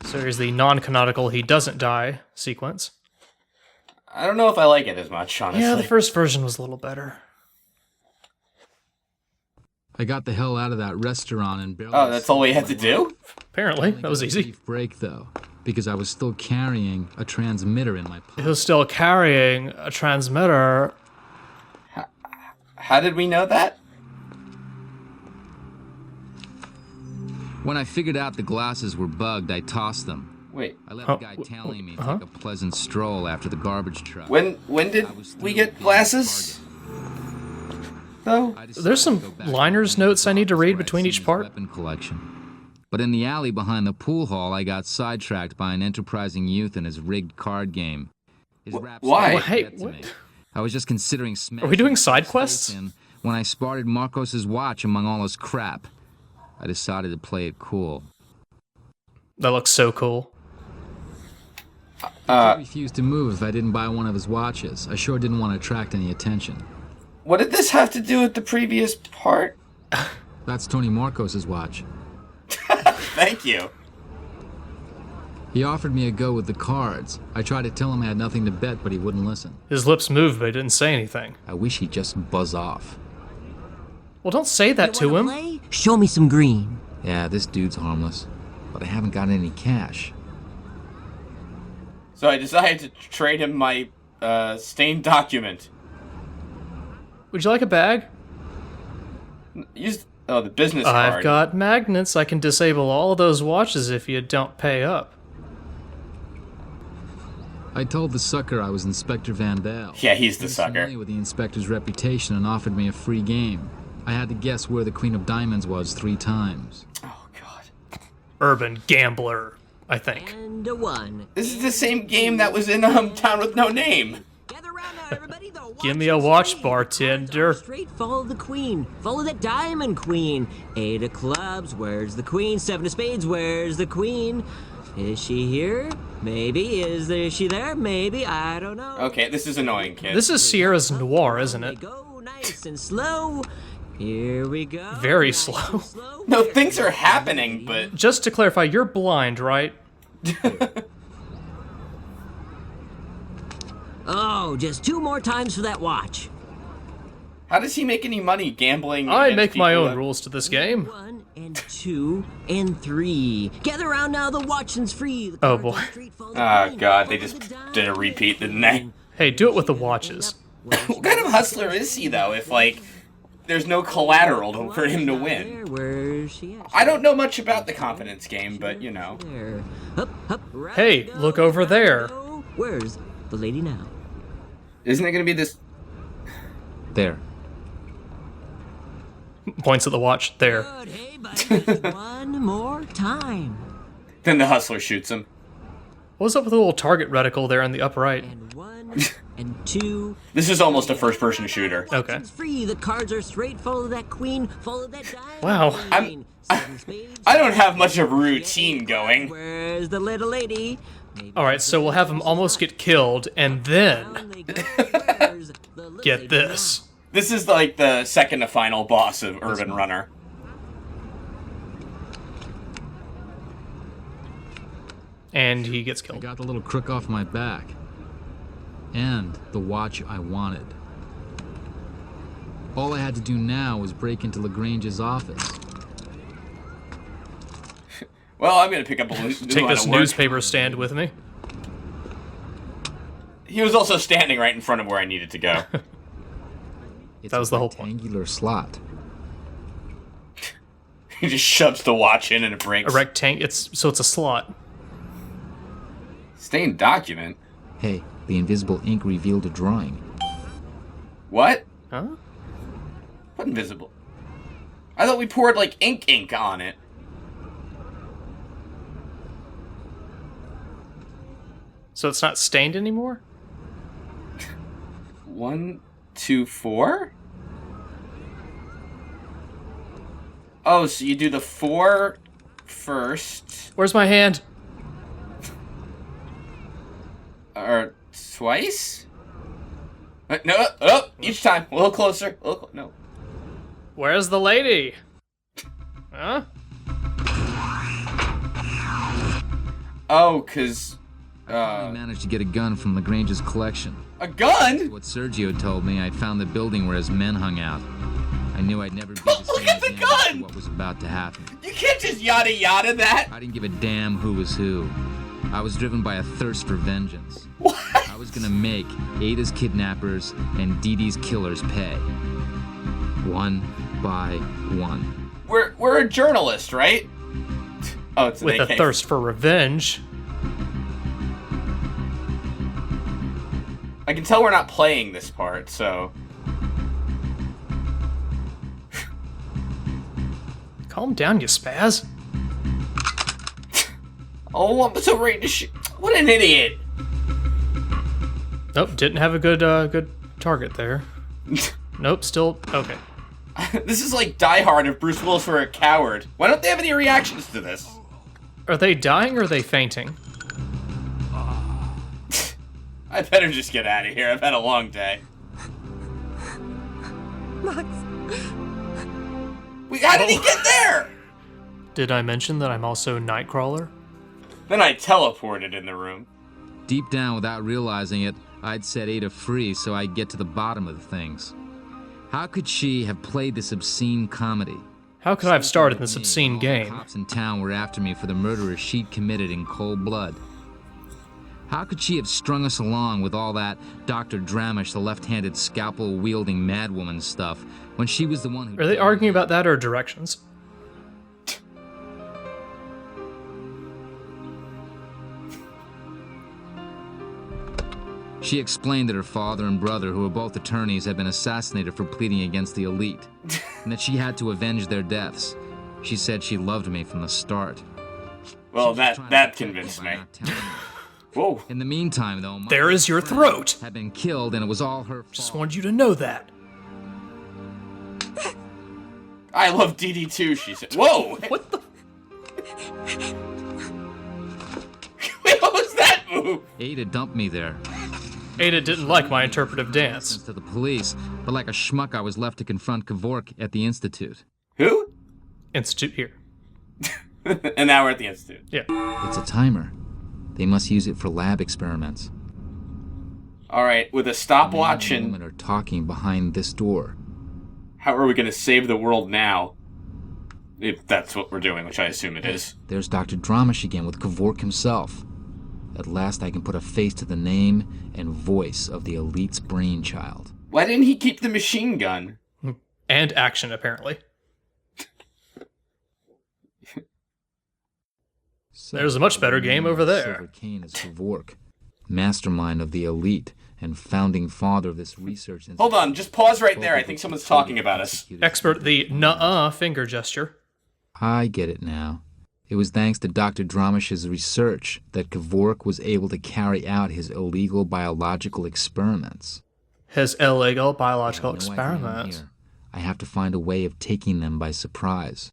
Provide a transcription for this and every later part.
So here's the non-canonical he doesn't die sequence. I don't know if I like it as much, honestly. Yeah, the first version was a little better. I got the hell out of that restaurant and barely... Oh, that's all we had to do? Apparently, that was easy. Brief break, though, because I was still carrying a transmitter in my pocket. He was still carrying a transmitter. How did we know that? When I figured out the glasses were bugged, I tossed them. Wait. I let the guy tailing me take a pleasant stroll after the garbage truck. When did we get glasses? Though? There's some liners notes I need to read between each part. Weapon collection. But in the alley behind the pool hall, I got sidetracked by an enterprising youth and his rigged card game. His rap why? star Hey, got to what? me. I was just considering smashing Are we doing the side space quests? in when I spotted Marcos's watch among all his crap. I decided to play it cool. That looks so cool. I refused to move if I didn't buy one of his watches. I sure didn't want to attract any attention. What did this have to do with the previous part? That's Tony Marcos's watch. Thank you. He offered me a go with the cards. I tried to tell him I had nothing to bet, but he wouldn't listen. His lips moved, but he didn't say anything. I wish he'd just buzz off. Well, don't say that to him. Play? Show me some green. Yeah, this dude's harmless, but I haven't got any cash. So I decided to trade him my stained document. Would you like a bag? Use the business card. I've got magnets. I can disable all those watches if you don't pay up. I told the sucker I was Inspector Vandal. Yeah, he's the He was sucker. familiar with the inspector's reputation and offered me a free game. I had to guess where the Queen of Diamonds was 3 times. Oh god. Urban gambler, I think. And a 1. This is the same game that was in Town with No Name. Gather around now, everybody. The Give me a watch, watch bartender. Straight follow the queen. Follow that diamond queen. 8 of clubs. Where's the queen? 7 of spades. Where's the queen? Is she here? Maybe. Is she there? Maybe. I don't know. Okay, this is annoying, kid. This is Sierra's Noir, isn't They it? go nice and slow. Here we go. Very Nice slow. and slow. No, things are happening, but Just to clarify, you're blind, right? Oh, just 2 more times for that watch. how does he make any money gambling? I against make my people own that- rules to this game. 1 and 2 and 3. Gather around now, the watching's free. The Oh, cards boy. on street follow the Oh queen. god, they Follow just the did a repeat, didn't they? Hey, do it with the watches. What kind of hustler is he, though, if, like, there's no collateral for him to win? Where's she at? I don't know much about the confidence game, but, you know. There. Up, up, right Hey, we go, look over right we there. go. Where's the lady now? Isn't it gonna be this... There. Points at the watch. There. Good. Hey, buddy. One more time. Then the hustler shoots him. What was up with the little target reticle there in the upper right? And 1 and 2. This is almost a first-person shooter. Okay. Watching's free. The cards are straight. Follow that queen. Follow that diamond. Wow. queen. 7 spades. I don't have much of a routine going. Where's the little lady? Maybe Alright, so we'll have him almost get killed, and then... down they go. Where's the little Get lady this. This is, like, the second to final boss of Urban Runner. And he gets I killed. got the little crook off my back. And the watch I wanted. All I had to do now was break into Lagrange's office. Well, I'm gonna pick up a new Take line this of work. newspaper stand with me. He was also standing right in front of where I needed to go. It's That was a the whole point. rectangular slot. He just shoves the watch in and it breaks. A rectangle. So it's a slot. Stained document? Hey, the invisible ink revealed a drawing. What? Huh? What invisible? I thought we poured, like, ink on it. So it's not stained anymore? 1, 2, 4? Oh, so you do the 4 first, Where's my hand? or twice? No, oh, each time. A little closer. No. Where's the lady? Huh? Oh, cause... I finally managed to get a gun from Lagrange's collection. A gun? What Sergio told me, I'd found the building where his men hung out. I knew I'd never be the Look same at the again after gun! what was about to happen. You can't just yada yada that. I didn't give a damn who was who. I was driven by a thirst for vengeance. What? I was gonna make Ada's kidnappers and Dee Dee's killers pay. One by one. We're a journalist, right? Oh, it's an With AK. a thirst for revenge. I can tell we're not playing this part, so... Calm down, you spaz. Oh, I'm so ready to shoot. What an idiot. Nope, didn't have a good target there. Nope, still okay. This is like Die Hard if Bruce Willis were a coward. Why don't they have any reactions to this? Are they dying or are they fainting? I better just get out of here. I've had a long day. Max. How did he get there? Did I mention that I'm also Nightcrawler? Then I teleported in the room. Deep down, without realizing it, I'd set Ada free so I'd get to the bottom of the things. How could she have played this obscene comedy? How could I have started this Me, obscene all the game? cops in town were after me for the murder she'd committed in cold blood. How could she have strung us along with all that Dr. Dramish, the left-handed scalpel-wielding madwoman stuff, when she was the one who... Are they arguing about that or directions? She explained that her father and brother, who were both attorneys, had been assassinated for pleading against the elite, and that she had to avenge their deaths. She said she loved me from the start. Well, She was trying to that protect convinced by me. not telling me. Whoa. In the meantime, though, my There is your throat! had been killed, and it was all her fault. Just wanted you to know that. I love DD2, she said. Whoa! What the? Wait, what was that move? Ada dumped me there. Ada didn't like my interpretive dance. To the police, but like a schmuck, I was left to confront Kevork at the Institute. Who? Institute here. And now we're at the Institute. Yeah. It's a timer. They must use it for lab experiments. Alright, with a stopwatch Man and and... woman are talking behind this door. How are we going to save the world now? If that's what we're doing, which I assume it is. There's Dr. Dramish again with Kevork himself. At last I can put a face to the name and voice of the elite's brainchild. Why didn't he keep the machine gun? And action, apparently. There's a much better game over there. Silver Cane is Kevork, mastermind of the elite and founding father of this research institute. Hold on, just pause right there. I think someone's talking about us. Expert the nuh-uh finger gesture. I get it now. It was thanks to Dr. Dramish's research that Kevork was able to carry out his illegal biological experiments. His illegal biological I know I can end experiments. here. I have to find a way of taking them by surprise.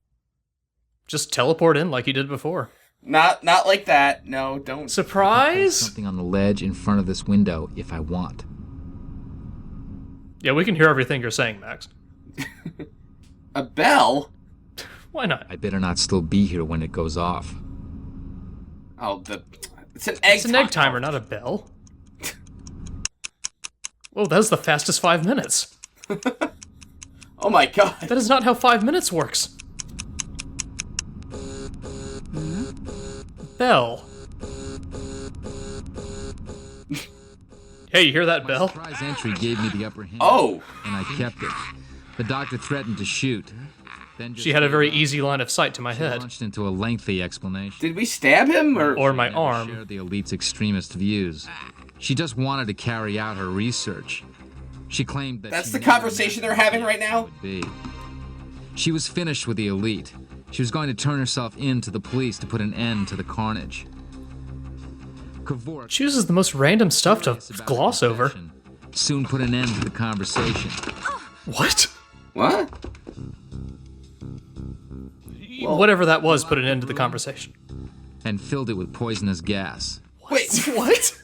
Just teleport in like you did before. Not like that. No, don't. Hold Surprise? something on the ledge in front of this window if I want. Yeah, we can hear everything you're saying, Max. A bell? Why not? I better not still be here when it goes off. Oh, it's an egg It's an egg timer, not a bell. Whoa, that was the fastest 5 minutes. Oh my god. That is not how 5 minutes works. Bell. Hey, you hear that My bell? surprise entry gave me the upper hand. Oh. And I kept it. The doctor threatened to shoot. Then just She had a very easy line of sight to my head. launched into a lengthy explanation. Did we stab him Or my Never arm. shared the elite's extremist views. She just wanted to carry out her research. She claimed that That's she the never conversation they're imagined having right now? would be. She was finished with the elite. She was going to turn herself in to the police to put an end to the carnage. Kevork, Chooses the most random stuff to curious about gloss the over. confession, soon put an end to the conversation. What? What? Whatever that was put an end to the conversation. And filled it with poisonous gas. Wait, What?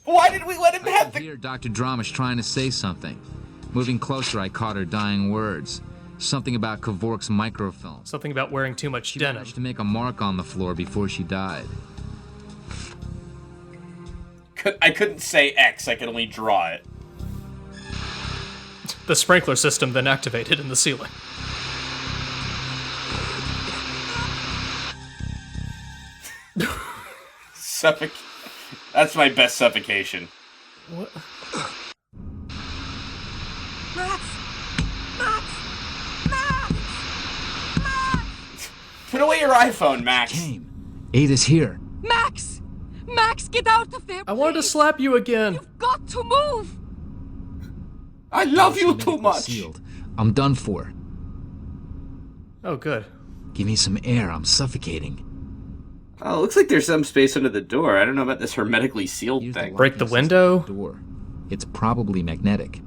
why did we let him I have could the... hear Dr. Dramish trying to say something. Moving closer, I caught her dying words. Something about Kevork's microfilm. Something about wearing too much She denim. managed to make a mark on the floor before she died. I couldn't say X. I could only draw it. The sprinkler system then activated in the ceiling. That's my best suffocation. What? Put away your iPhone, Max. Came. Ada's here. Max! Max, get out of there! I wanted to please. slap you again. You've got to move! I love you too Medically much. sealed. I'm done for. Oh, good. Give me some air. I'm suffocating. Oh, looks like there's some space under the door. I don't know about this hermetically sealed Use thing. Break the locking system window? on the door. It's probably magnetic.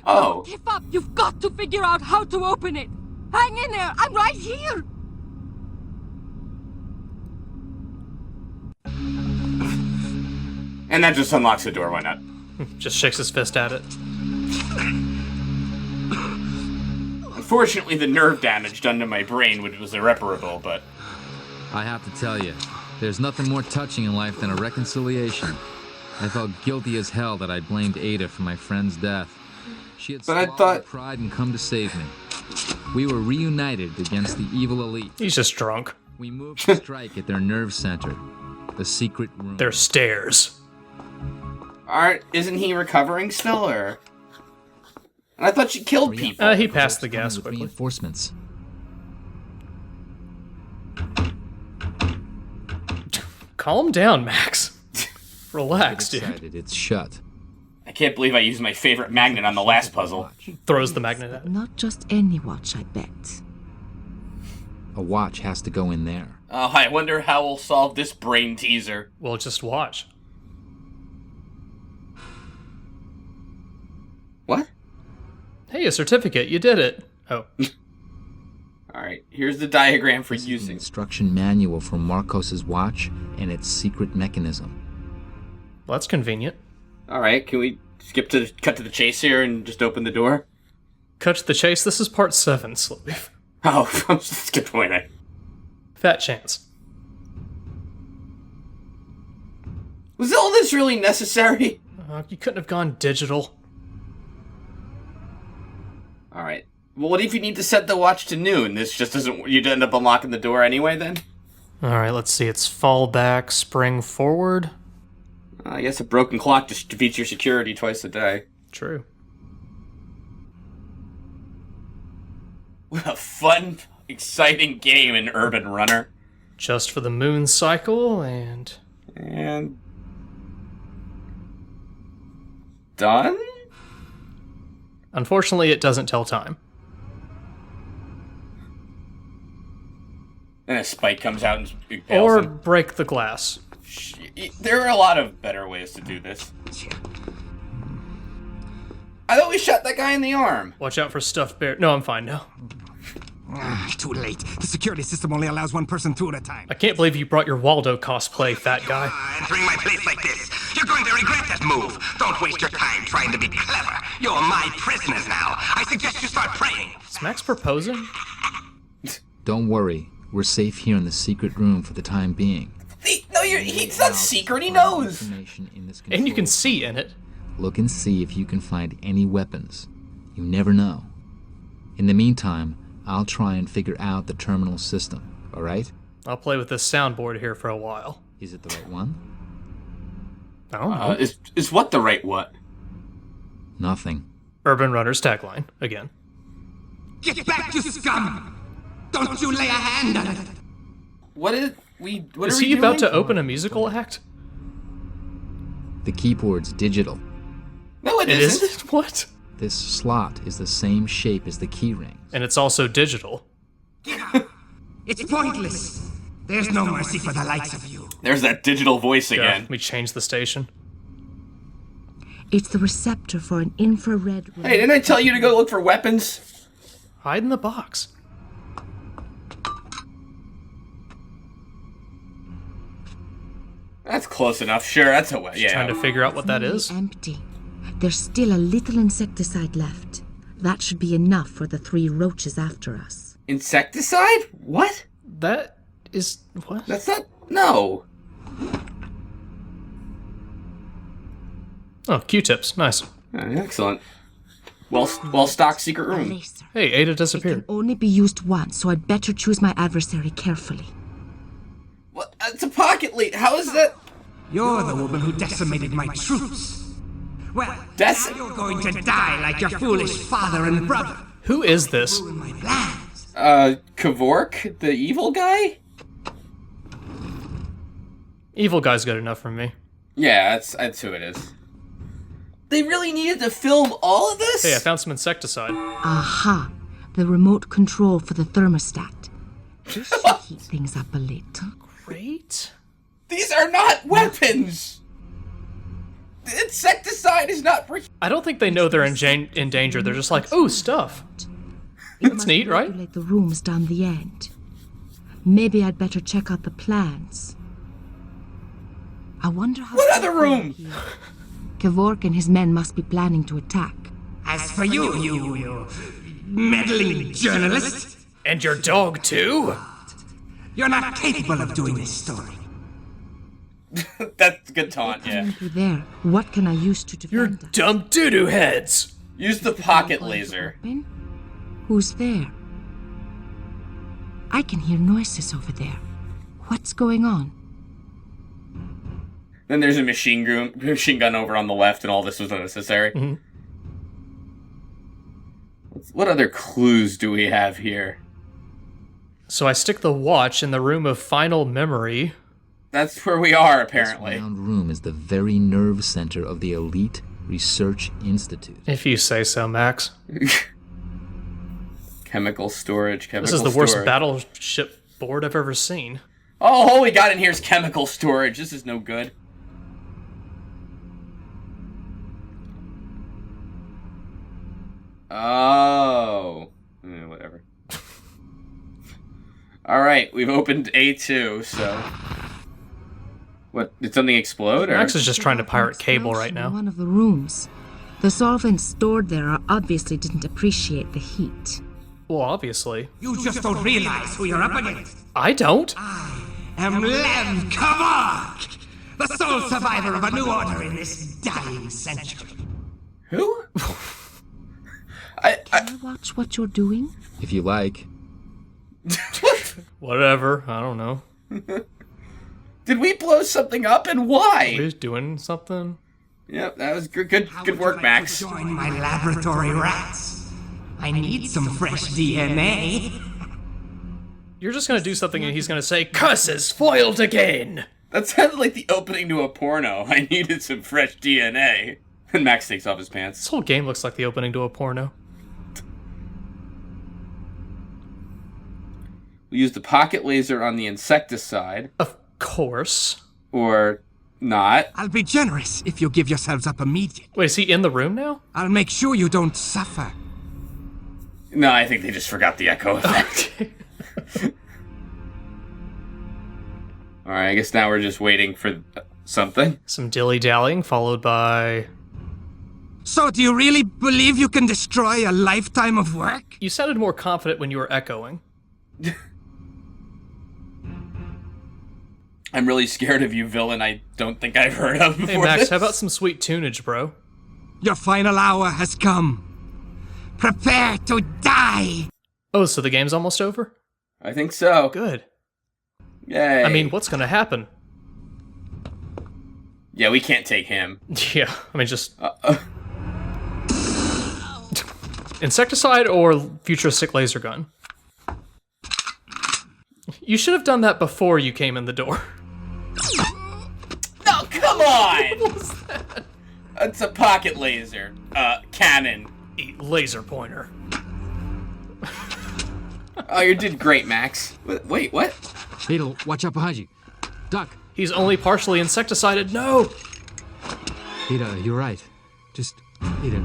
Oh, Give up! You've got to figure out how to open it! Hang in there! I'm right here! and that just unlocks the door. Why not? Just shakes his fist at it. Unfortunately, the nerve damage done to my brain was irreparable, but... I have to tell you, there's nothing more touching in life than a reconciliation. I felt guilty as hell that I blamed Ada for my friend's death. She had But I swallowed thought- her pride and come to save me. We were reunited against the evil elite. He's just drunk. We moved to strike at their nerve center, the secret room. There's stairs. Isn't he recovering still, or...? And I thought you killed people. He passed the Coming gas with quickly. Reinforcements. Calm down, Max. Relax, dude. Decided it's shut. I can't believe I used my favorite magnet on the last puzzle. Throws the magnet at it. Not just any watch, I bet. A watch has to go in there. Oh, I wonder how we'll solve this brain teaser. Well, just watch. What? Hey, a certificate. You did it. Oh. Alright, here's the diagram for This is the using. instruction manual for Marcos's watch and its secret mechanism. Well, that's convenient. Alright, can we cut to the chase here and just open the door? Cut to the chase. This is part 7, Slowleaf. Oh, I'm skipped away there. Fat chance. Was all this really necessary? You couldn't have gone digital. Alright. Well, what if you need to set the watch to noon? This just doesn't... You'd end up unlocking the door anyway, then? Alright, let's see. It's fall back, spring forward. I guess a broken clock just defeats your security twice a day. True. What a fun, exciting game in Urban Runner. Just for the moon cycle, and... And... done? Unfortunately, it doesn't tell time. And a spike comes out and impales Or him. break the glass. There are a lot of better ways to do this. I thought we shot that guy in the arm. Watch out for stuffed bear. No, I'm fine now. Too late. The security system only allows one person through at a time. I can't believe you brought your Waldo cosplay, fat guy. Entering my place like this. You're going to regret that move. Don't waste your time trying to be clever. You're my prisoners now. I suggest you start praying. Is Max proposing? Don't worry, we're safe here in the secret room for the time being. He's not secret, he knows. Information in this And you can control see in it. Look and see if you can find any weapons. You never know. In the meantime, I'll try and figure out the terminal system, alright? I'll play with this soundboard here for a while. Is it the right one? I don't know. Is what the right what? Nothing. Urban Runner's tagline, again. Get back, you scum! Don't you lay a hand on it! What is Is he about to open a musical act? The keyboard's digital. No, it It isn't. is? What? This slot is the same shape as the key ring. And it's also digital. It's pointless. There's no mercy for the likes of you. There's that digital voice Yeah, again. we changed the station. It's the receptor for an infrared ray. Hey, didn't I tell you to go look for weapons? Hide in the box. That's close enough. Sure, that's a way. Yeah. Trying to figure out what that is. Empty. There's still a little insecticide left. That should be enough for the 3 roaches after us. Insecticide? What? That is... what? That's not... No. Oh, Q-tips. Nice. Excellent. Well-stocked secret A room. laser. Hey, Ada It disappeared. can only be used once, so I'd better choose my adversary carefully. What? It's a pocket How is that? You're the woman who decimated my troops. Well, now you're going to die like your foolish father and brother. Who is this? Ruin my plans. Kavork, the evil guy? Evil guy's good enough for me. Yeah, that's who it is. They really needed to film all of this? Hey, I found some insecticide. Aha! The remote control for the thermostat. This should heat things up a little. Great. These are not weapons! The insecticide is not... I don't think they know they're in danger. They're just like, ooh, stuff. That's neat, right? Regulate the rooms down the end. Maybe I'd better check out the plans. I wonder how... What other room? Kevork and his men must be planning to attack. As for you meddling journalist, And your dog, too? you're not capable of doing this story. That's a good taunt, yeah. Through there, what can I use to Your defend us? dumb doo-doo heads! Use the pocket laser. Open? Who's there? I can hear noises over there. What's going on? Then there's a machine gun over on the left, and all this was unnecessary. Mm-hmm. What other clues do we have here? So I stick the watch in the room of final memory. That's where we are, apparently. This round room is the very nerve center of the Elite Research Institute. If you say so, Max. Chemical storage, This is the worst battleship board I've ever seen. Oh, all we got in here is chemical storage. This is no good. Oh. Whatever. Alright, we've opened A2, so... What, did something explode? Or? Max is just trying to pirate cable right In now. one of the rooms. The solvents stored there obviously didn't appreciate the heat. Well, obviously. You just don't realize who you're up against. I don't? I'm Lev Kavark, the sole survivor of a new order in this dying century. Who? Can I watch what you're doing? If you like. Whatever. I don't know. Did we blow something up, and why? He's doing something. Yep, that was good How good would you work, like Max. to join my laboratory rats. I need some fresh DNA. You're just gonna do something and he's gonna say, "Curses foiled again!" That sounded like the opening to a porno. I needed some fresh DNA. And Max takes off his pants. This whole game looks like the opening to a porno. We used the pocket laser on the insecticide. Of course. Or not. I'll be generous if you give yourselves up immediately. Wait, is he in the room now? I'll make sure you don't suffer. No, I think they just forgot the echo effect. Alright, I guess now we're just waiting for something. Some dilly-dallying followed by... So, do you really believe you can destroy a lifetime of work? You sounded more confident when you were echoing. I'm really scared of you, villain I don't think I've heard of before. Hey Max, this. how about some sweet tunage, bro? Your final hour has come. Prepare to die! Oh, so the game's almost over? I think so. Good. Yay. I mean, what's gonna happen? Yeah, we can't take him. Yeah, I mean, just... Insecticide or futuristic laser gun? You should have done that before you came in the door. No, come on! What was that? It's a pocket laser. Cannon. Eat laser pointer. Oh, you did great, Max. Wait, what? Beetle, watch out behind you. Duck. He's only partially insecticided. No! Ada, you're right. Just, Ada,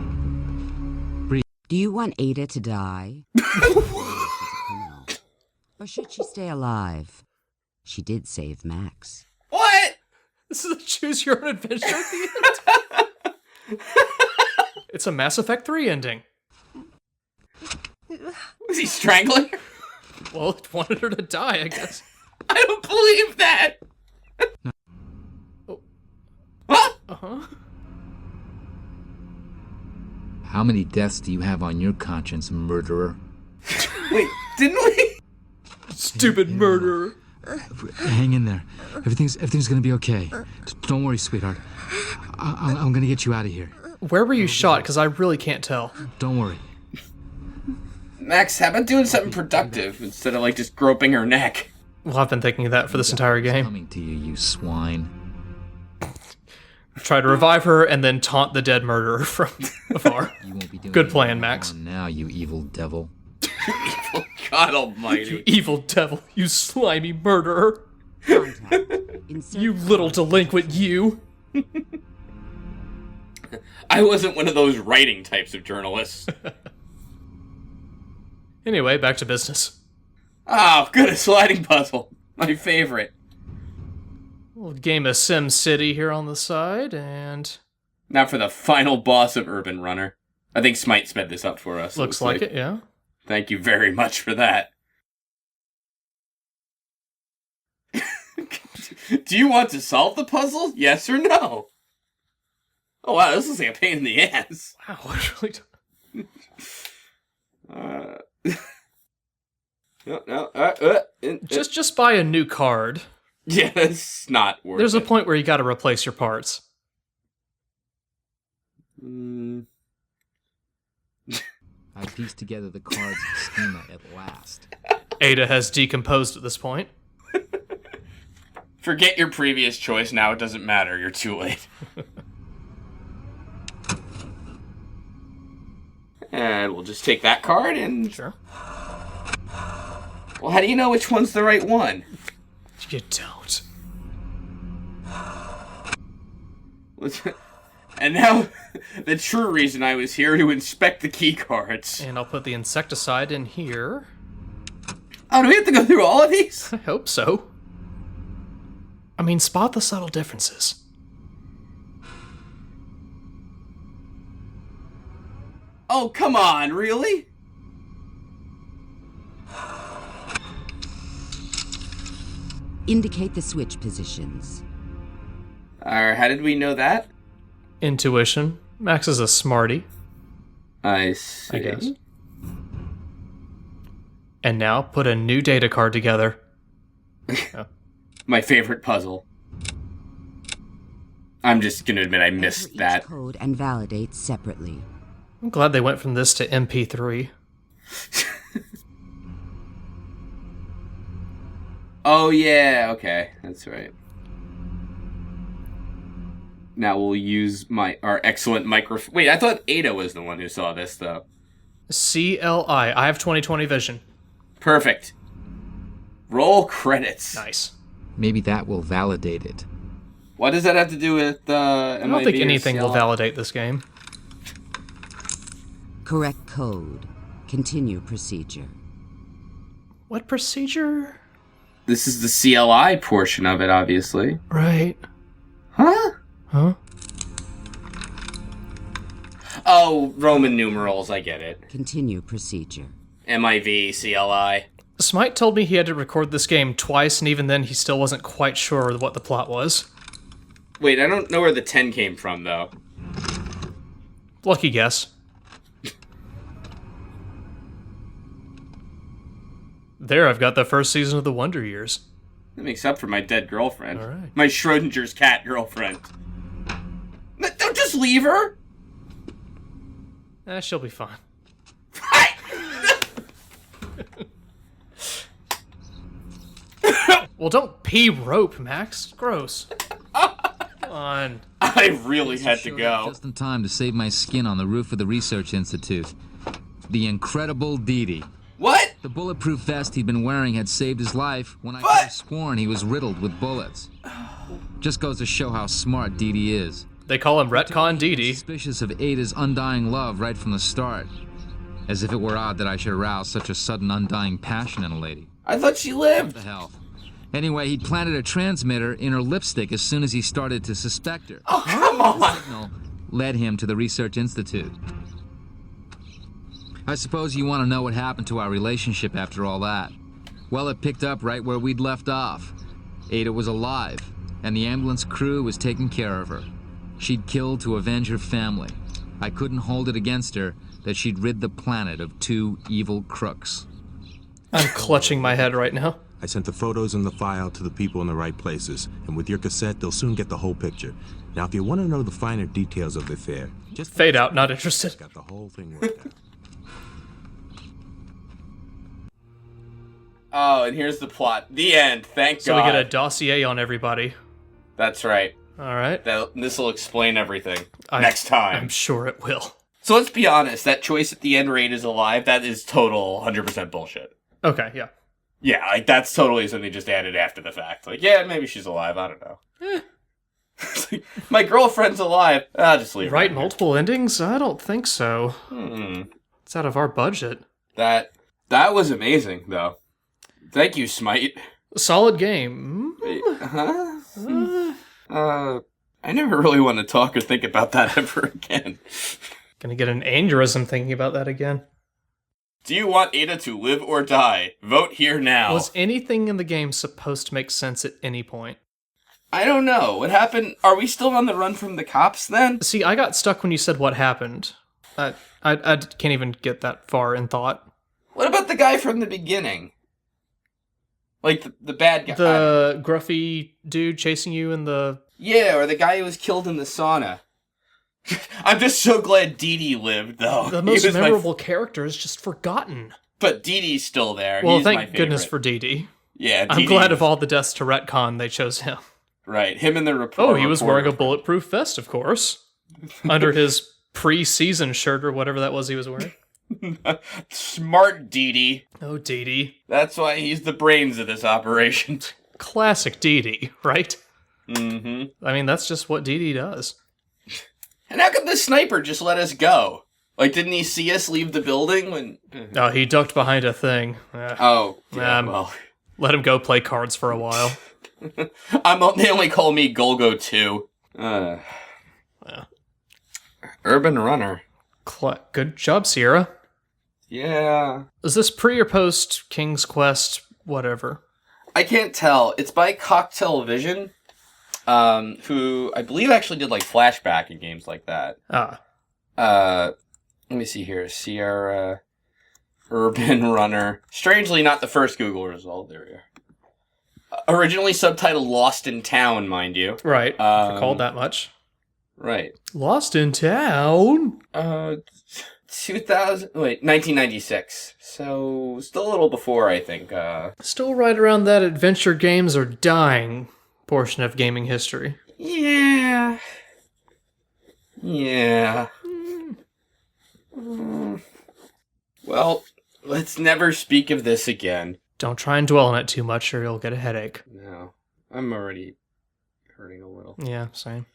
breathe. Do you want Ada to die? Or should she stay alive? She did save Max. What? This is a choose your own adventure at the end. It's a Mass Effect 3 ending. Was he strangling her? Well, it wanted her to die, I guess. I don't believe that! Oh. Huh? Uh-huh. How many deaths do you have on your conscience, murderer? Wait, didn't we? Stupid murderer. Hang in there. Everything's gonna be okay. Don't worry, sweetheart. I'm gonna get you out of here. Where were you shot? Because I really can't tell. Don't worry. Max, how about doing something productive instead of like just groping her neck? Well, I've been thinking of that for this entire game. Coming to you, you swine. Try to revive her and then taunt the dead murderer from afar. You won't be doing Good plan, Max. Now, you evil devil. Evil God Almighty! You evil devil! You slimy murderer! You little delinquent, you! I wasn't one of those writing types of journalists. Anyway, back to business. Oh, good, a sliding puzzle. My favorite. Little game of Sim City here on the side, and... Now for the final boss of Urban Runner. I think Smite sped this up for us. Looks like it, yeah. Thank you very much for that. Do you want to solve the puzzle? Yes or no? Oh wow, this is like a pain in the ass. Wow, I really don't... Just buy a new card. Yeah, it's not worth There's it. a point where you gotta replace your parts. I pieced together the card's schema at last. Ada has decomposed at this point. Forget your previous choice now, it doesn't matter, you're too late. And we'll just take that card and... Sure. Well, how do you know which one's the right one? You don't. And now, the true reason I was here to inspect the key cards. And I'll put the insecticide in here. Oh, do we have to go through all of these? I hope so. I mean, spot the subtle differences. Oh, come on, really? Indicate the switch positions. How did we know that? Intuition. Max is a smarty, I see. I guess. And now put a new data card together. Oh. My favorite puzzle. I'm just gonna admit I missed Enter that. each code and validate separately. I'm glad they went from this to MP3. Oh yeah, okay, that's right. Now we'll use our excellent microphone. Wait, I thought Ada was the one who saw this though. CLI. I have 20/20 vision. Perfect. Roll credits. Nice. Maybe that will validate it. What does that have to do with I don't think anything will validate this game. Correct code. Continue procedure. What procedure? This is the CLI portion of it, obviously. Right. Huh? Huh? Oh, Roman numerals, I get it. Continue procedure. MIV, CLI. Smite told me he had to record this game twice, and even then he still wasn't quite sure what the plot was. Wait, I don't know where the 10 came from, though. Lucky guess. There, I've got the first season of The Wonder Years. That makes up for my dead girlfriend. All right. My Schrodinger's cat girlfriend. Don't just leave her! She'll be fine. Well, don't pee rope, Max. Gross. Come on. I really had to go. Just in time to save my skin on the roof of the research institute. The incredible Dee Dee. What? The bulletproof vest he'd been wearing had saved his life when I could have sworn he was riddled with bullets. Just goes to show how smart Dee Dee is. They call him Retcon Dee Dee. Suspicious of Ada's undying love right from the start. As if it were odd that I should arouse such a sudden undying passion in a lady. I thought she lived. What the hell? Anyway, he'd planted a transmitter in her lipstick as soon as he started to suspect her. Oh, come on! Signal led him to the Research Institute. I suppose you want to know what happened to our relationship after all that. Well, it picked up right where we'd left off. Ada was alive, and the ambulance crew was taking care of her. She'd killed to avenge her family. I couldn't hold it against her that she'd rid the planet of 2 evil crooks. I'm clutching my head right now. I sent the photos and the file to the people in the right places, and with your cassette, they'll soon get the whole picture. Now, if you want to know the finer details of the affair, just fade out, not interested. Got the whole thing worked out. Oh, and here's the plot. The end. Thank God. So we get a dossier on everybody. That's right. All right. This will explain everything next time. I'm sure it will. So let's be honest. That choice at the end, Raid is alive, that is total 100% bullshit. Okay, yeah. Yeah, like, that's totally something just added after the fact. Like, yeah, maybe she's alive. I don't know. My girlfriend's alive. I'll just leave her. Write multiple endings? I don't think so. It's out of our budget. That was amazing, though. Thank you, Smite. Solid game. I never really want to talk or think about that ever again. Gonna get an aneurysm thinking about that again. Do you want Ada to live or die? Vote here now. Was anything in the game supposed to make sense at any point? I don't know. What happened? Are we still on the run from the cops then? See, I got stuck when you said what happened. I can't even get that far in thought. What about the guy from the beginning? Like the bad guy. The gruffy dude chasing you in the... Yeah, or the guy who was killed in the sauna. I'm just so glad Dee Dee lived, though. The most memorable character is just forgotten. But Dee Dee's still there. Well, He's my thank goodness for Dee Dee. Yeah, I'm glad of all the deaths to retcon, they chose him. Right, him and the reporter. Oh, he was wearing a bulletproof vest, of course. Under his pre-season shirt or whatever that was he was wearing. Smart Dee Dee. Oh, Dee Dee. That's why he's the brains of this operation. Classic Dee Dee, right? Mm-hmm. I mean, that's just what Dee Dee does. And how come the sniper just let us go? Like, didn't he see us leave the building when... Oh, he ducked behind a thing. Oh, yeah, well... Let him go play cards for a while. They only call me Golgo 2. Urban Runner. Good job, Sierra. Yeah. Is this pre or post King's Quest, whatever? I can't tell. It's by Cocktail Vision, who I believe actually did like flashback in games like that. Let me see here. Sierra Urban Runner. Strangely, not the first Google result. There we go. Originally subtitled Lost in Town, mind you. Right. Called that much. Right. Lost in Town? 1996. So, still a little before, I think. Still right around that adventure games are dying portion of gaming history. Yeah. Yeah. Well, let's never speak of this again. Don't try and dwell on it too much or you'll get a headache. No. I'm already hurting a little. Yeah, same.